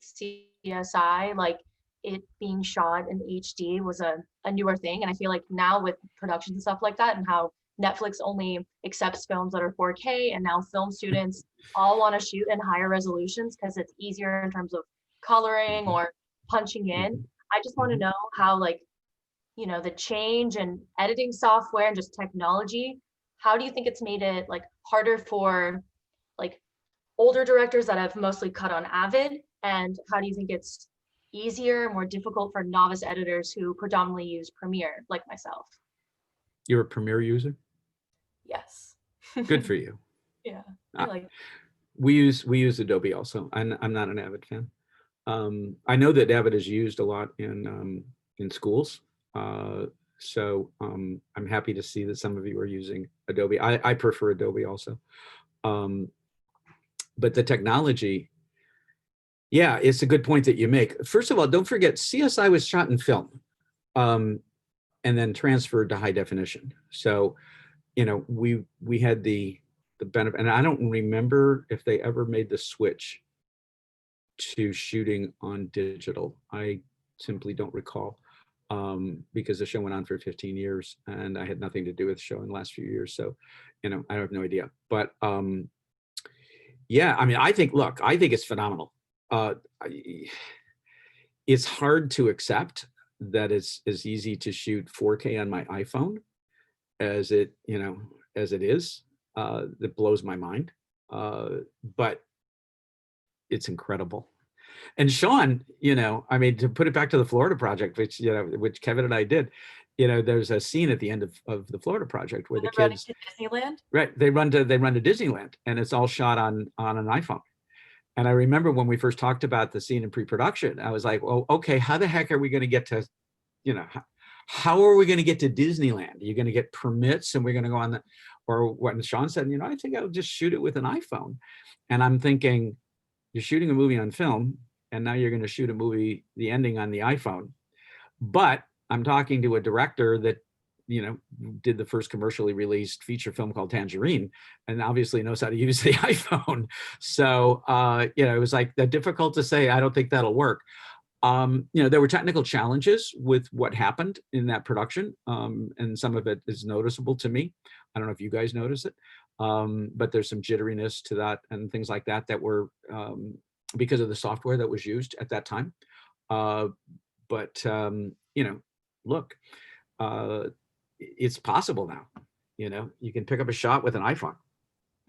CSI, like it being shot in HD was a newer thing. And I feel like now with production and stuff like that, and how Netflix only accepts films that are 4K, and now film students all want to shoot in higher resolutions because it's easier in terms of coloring or punching in. I just want to know how, like, the change in editing software and just technology, how do you think it's made it like harder for like older directors that have mostly cut on Avid, and how do you think it's easier, more difficult for novice editors who predominantly use Premiere, like myself? You're a Premiere user? Yes. Good for you. Yeah, I like. We use Adobe also. I'm not an Avid fan. I know that Avid is used a lot in schools. So I'm happy to see that some of you are using Adobe. I prefer Adobe also. But the technology, yeah, it's a good point that you make. First of all, don't forget, CSI was shot in film and then transferred to high definition. So, we had the benefit, and I don't remember if they ever made the switch to shooting on digital. I simply don't recall. Because the show went on for 15 years and I had nothing to do with the show in the last few years. So, I have no idea. But Yeah, I mean, I think it's phenomenal. It's hard to accept that it's as easy to shoot 4K on my iPhone as as it is. That blows my mind. But it's incredible. And Sean, I mean, to put it back to the Florida project, which Kevin and I did, there's a scene at the end of the Florida project where the They're running kids, to Disneyland. right, they run to Disneyland, and it's all shot on an iPhone. And I remember when we first talked about the scene in pre-production, I was like, well, okay, how the heck are we going to get to, how are we going to get to Disneyland? Are you going to get permits and we're going to go on the, or what? And Sean said, I think I'll just shoot it with an iPhone. And I'm thinking, you're shooting a movie on film, and now you're going to shoot a movie, the ending on the iPhone. But I'm talking to a director that, did the first commercially released feature film called Tangerine, and obviously knows how to use the iPhone. So, it was like difficult to say, I don't think that'll work. There were technical challenges with what happened in that production, and some of it is noticeable to me. I don't know if you guys notice it, but there's some jitteriness to that and things like that that were because of the software that was used at that time. But look, it's possible now. You can pick up a shot with an iPhone.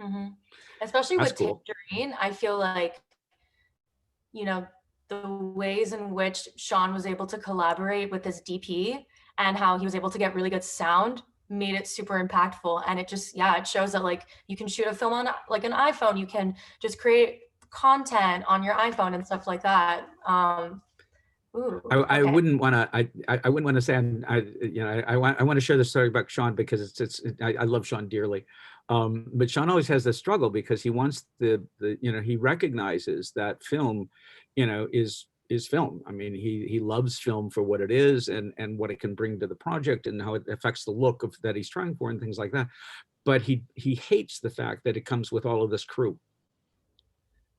Mm-hmm. Especially That's with cool. Tangerine, I feel like, the ways in which Sean was able to collaborate with his DP and how he was able to get really good sound made it super impactful. And it just, it shows that like you can shoot a film on like an iPhone, you can just create content on your iPhone and stuff like that. I Okay. wouldn't want to. I wouldn't want to say. I want to share the story about Sean because I love Sean dearly, but Sean always has this struggle because he wants he recognizes that film, is film. I mean, he loves film for what it is and what it can bring to the project and how it affects the look of that he's trying for and things like that. But he hates the fact that it comes with all of this crew.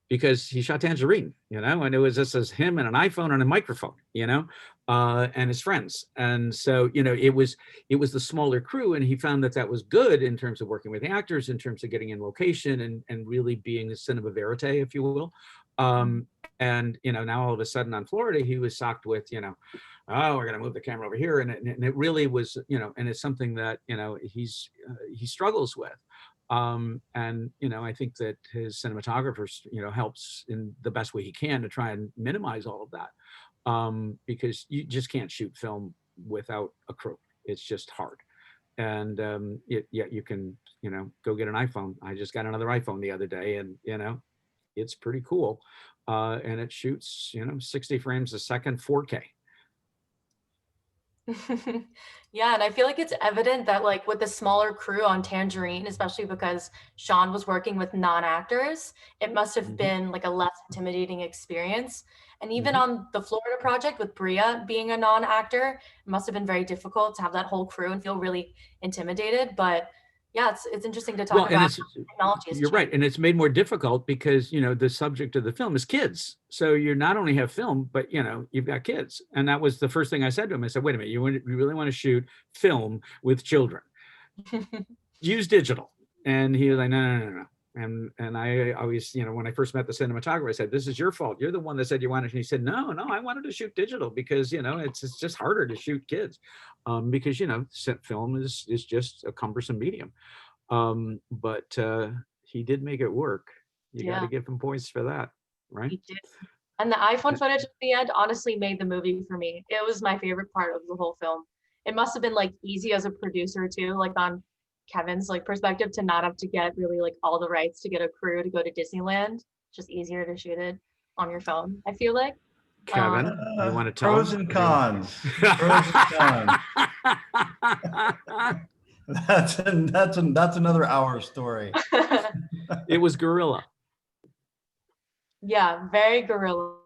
Because he shot Tangerine, and it was just as him and an iPhone and a microphone, and his friends. And so, it was the smaller crew, and he found that was good in terms of working with the actors, in terms of getting in location and really being a cinema verite, if you will. And, now all of a sudden on Florida, he was socked with, oh, we're going to move the camera over here. And it really was, and it's something that, he struggles with. And I think that his cinematographers helps in the best way he can to try and minimize all of that, because you just can't shoot film without a crew. It's just hard. And you can go get an iPhone. I just got another iPhone the other day, and it's pretty cool, and it shoots 60 frames a second, 4K. Yeah, and I feel like it's evident that like with the smaller crew on Tangerine, especially because Sean was working with non-actors, it must have been like a less intimidating experience. And even on the Florida project with Bria being a non-actor, it must have been very difficult to have that whole crew and feel really intimidated. But yeah, it's interesting to talk about how technology has You're right, changed. and it's made more difficult because the subject of the film is kids. So you not only have film, but you've got kids. And that was the first thing I said to him. I said, "Wait a minute, you really want to shoot film with children? Use digital." And he was like, "No." And I always, when I first met the cinematographer, I said, "This is your fault. You're the one that said you wanted." And he said, "No, I wanted to shoot digital because it's just harder to shoot kids, because film is just a cumbersome medium." But he did make it work. You got to give him points for that, right? He did. And the iPhone footage at the end honestly made the movie for me. It was my favorite part of the whole film. It must have been like easy as a producer too, like on Kevin's like perspective, to not have to get really like all the rights to get a crew to go to Disneyland. Just easier to shoot it on your phone, I feel like. Kevin, you want to tell pros him? And cons. Pros and cons. That's another hour story. It was guerrilla. Yeah, very guerrilla.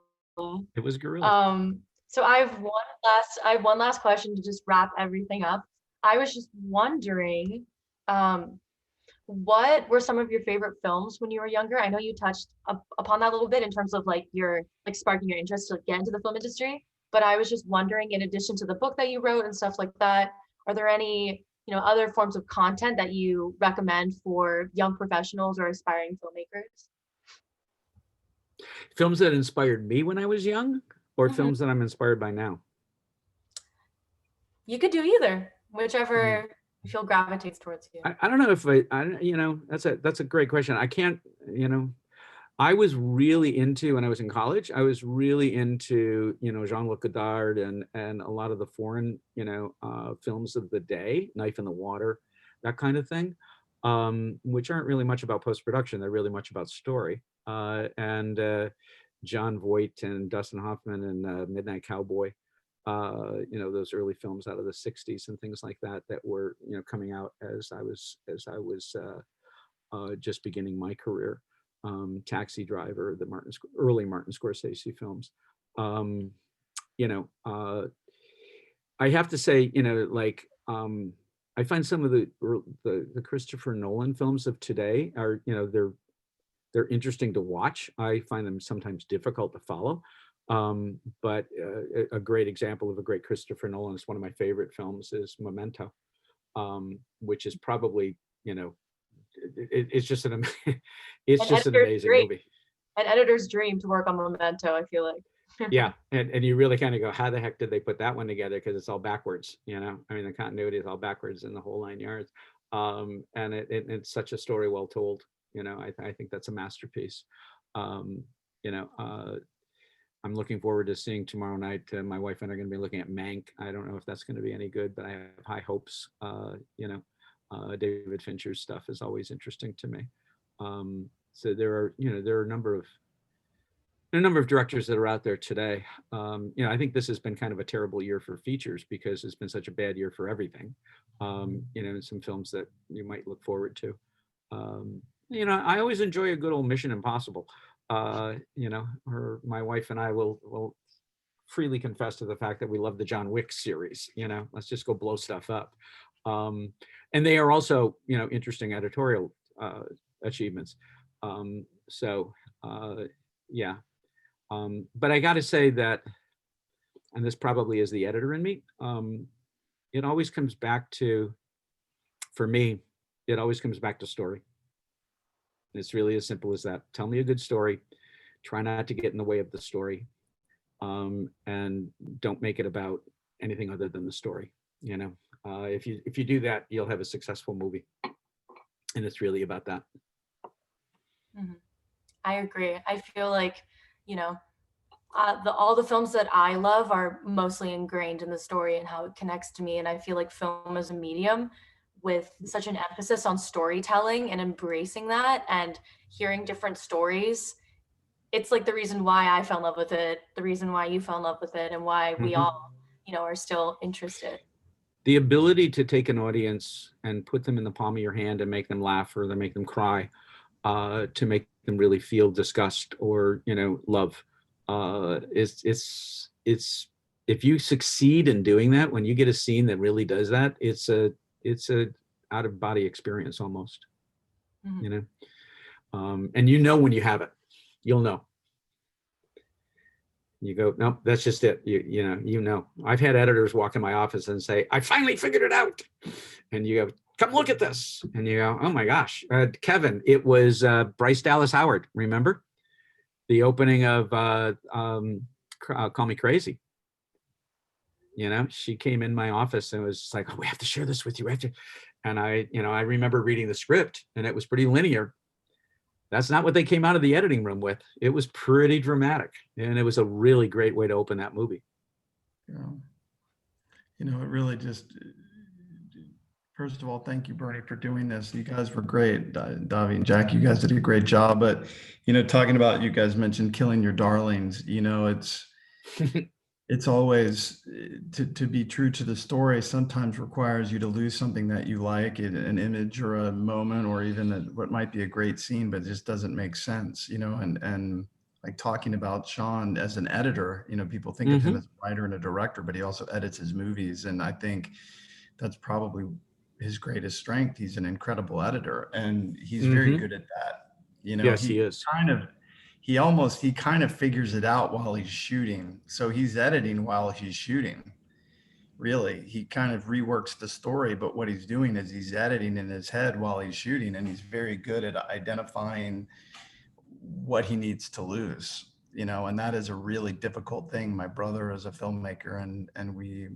It was guerrilla. So I have one last question to just wrap everything up. I was just wondering, what were some of your favorite films when you were younger? I know you touched upon that a little bit in terms of like your like sparking your interest to get into the film industry, but I was just wondering, in addition to the book that you wrote and stuff like that, are there any other forms of content that you recommend for young professionals or aspiring filmmakers? Films that inspired me when I was young, or Mhm. films that I'm inspired by now? You could do either, Mm. whichever you feel gravitates towards you. I don't know if you know, that's a great question. I can't, you know, I was really into, when I was in college, I was really into, you know, Jean-Luc Godard and a lot of the foreign, you know, films of the day, Knife in the Water, that kind of thing, which aren't really much about post-production. They're really much about story. And John Voight and Dustin Hoffman and Midnight Cowboy, you know, those early films out of the 60s and things like that, that were, you know, coming out as I was just beginning my career. Taxi Driver, the early Martin Scorsese films. Um, you know, I have to say, you know, like, I find some of the Christopher Nolan films of today are, you know, they're interesting to watch. I find them sometimes difficult to follow. But a great example of a great Christopher Nolan, is one of my favorite films, is Memento, which is probably, you know, it's just an it's An just an editor's amazing dream. movie. An editor's dream to work on Memento, I feel like. Yeah, and you really kind of go, how the heck did they put that one together? Because it's all backwards, you know. I mean, the continuity is all backwards in the whole 9 yards. And it's such a story well told. You know, I think that's a masterpiece. Um, you know, I'm looking forward to seeing tomorrow night. My wife and I are going to be looking at Mank. I don't know if that's going to be any good, but I have high hopes. You know, David Fincher's stuff is always interesting to me. So there are, you know, there are a number of directors that are out there today. You know, I think this has been kind of a terrible year for features, because it's been such a bad year for everything. You know, and some films that you might look forward to. You know, I always enjoy a good old Mission Impossible. You know, my wife and I will freely confess to the fact that we love the John Wick series. You know, let's just go blow stuff up. And they are also, you know, interesting editorial achievements. So yeah. But I got to say that, and this probably is the editor in me, it always comes back to, for me, it always comes back to story. It's really as simple as that. Tell me a good story. Try not to get in the way of the story, and don't make it about anything other than the story. You know, if you do that, you'll have a successful movie, and it's really about that. Mhm. I agree. I feel like, you know, all the films that I love are mostly ingrained in the story and how it connects to me. And I feel like film is a medium with such an emphasis on storytelling and embracing that and hearing different stories. It's like the reason why I fell in love with it, the reason why you fell in love with it, and why we Mhm. all, you know, are still interested. The ability to take an audience and put them in the palm of your hand and make them laugh or to make them cry, to make them really feel disgust or, you know, love, it's if you succeed in doing that, when you get a scene that really does that, it's a out of body experience almost, Mhm. you know. And you know, when you have it, you'll know. You go, no, that's just it. You know. I've had editors walk in my office and say, I finally figured it out. And you go, come look at this. And you go, oh my gosh, Kevin, it was Bryce Dallas Howard. Remember the opening of Call Me Crazy? You know, she came in my office and was like, oh, we have to share this with you. And I remember reading the script, and it was pretty linear. That's not what they came out of the editing room with. It was pretty dramatic, and it was a really great way to open that movie. Yeah. You know, it really just, first of all, thank you, Bernie, for doing this. You guys were great. Davi and Jack, you guys did a great job. But, you know, talking about, you guys mentioned killing your darlings, you know, it's always to be true to the story sometimes requires you to lose something that you like, an image or a moment, or even what might be a great scene, but it just doesn't make sense, you know, and like talking about Sean as an editor, you know, people think of him as a writer and a director, but he also edits his movies. And I think that's probably his greatest strength. He's an incredible editor, and he's very good at that. You know, Yes, he is. he kind of figures it out while he's shooting. So he's editing while he's shooting. Really, he kind of reworks the story, but what he's doing is he's editing in his head while he's shooting, and he's very good at identifying what he needs to lose, you know, and that is a really difficult thing. My brother is a filmmaker, and we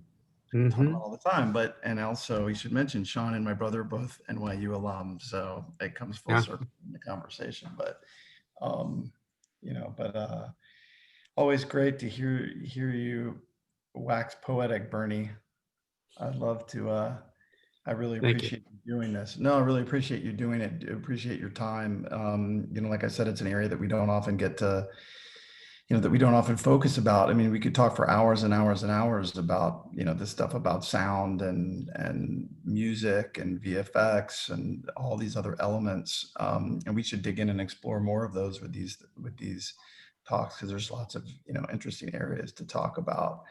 talk about all the time, but, and also we should mention Sean and my brother are both NYU alums, so it comes full Yeah. circle in the conversation. But you know, but always great to hear you wax poetic, Bernie. I'd love to I really Thank you. appreciate you doing this. No, I really appreciate you doing it. Appreciate your time. You know, like I said, it's an area that we don't often get to, you know, that we don't often focus about. I mean, we could talk for hours and hours and hours about, you know, this stuff about sound and music and VFX and all these other elements. And we should dig in and explore more of those with these talks, because there's lots of, you know, interesting areas to talk about.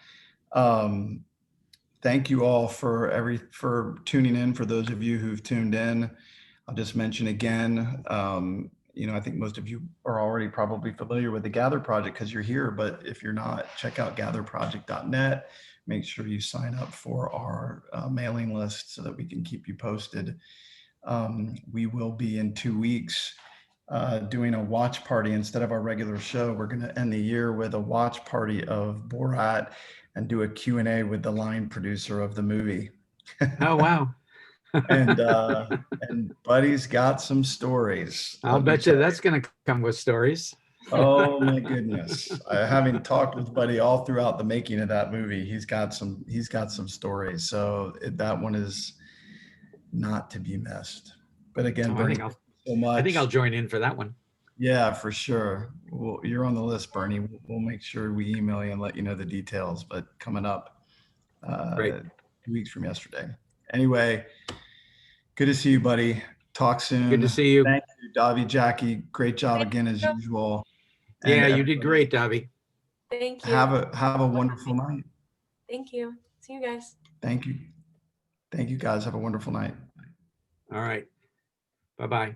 Thank you all for tuning in. For those of you who've tuned in, I'll just mention again, you know, I think most of you are already probably familiar with the Gather Project because you're here, but if you're not, check out gatherproject.net. Make sure you sign up for our mailing list so that we can keep you posted. We will be in 2 weeks doing a watch party instead of our regular show. We're going to end the year with a watch party of Borat and do a Q&A with the line producer of the movie. Oh, wow. and Buddy's got some stories. I'll bet you that's going to come with stories. Oh my goodness. Having talked with Buddy all throughout the making of that movie, he's got some stories. So that one is not to be missed. But again, Bernie, thank you so much. I think I'll join in for that one. Yeah, for sure. Well, you're on the list, Bernie. We'll make sure we email you and let you know the details, but coming up Great. 2 weeks from yesterday. Anyway, good to see you, buddy. Talk soon. Good to see you. Thank you, Davi, Jackie. Great job again, as usual. Yeah, you did great, Davi. Thank you. Have a wonderful night. Thank you. See you guys. Thank you. Thank you, guys. Have a wonderful night. All right. Bye-bye.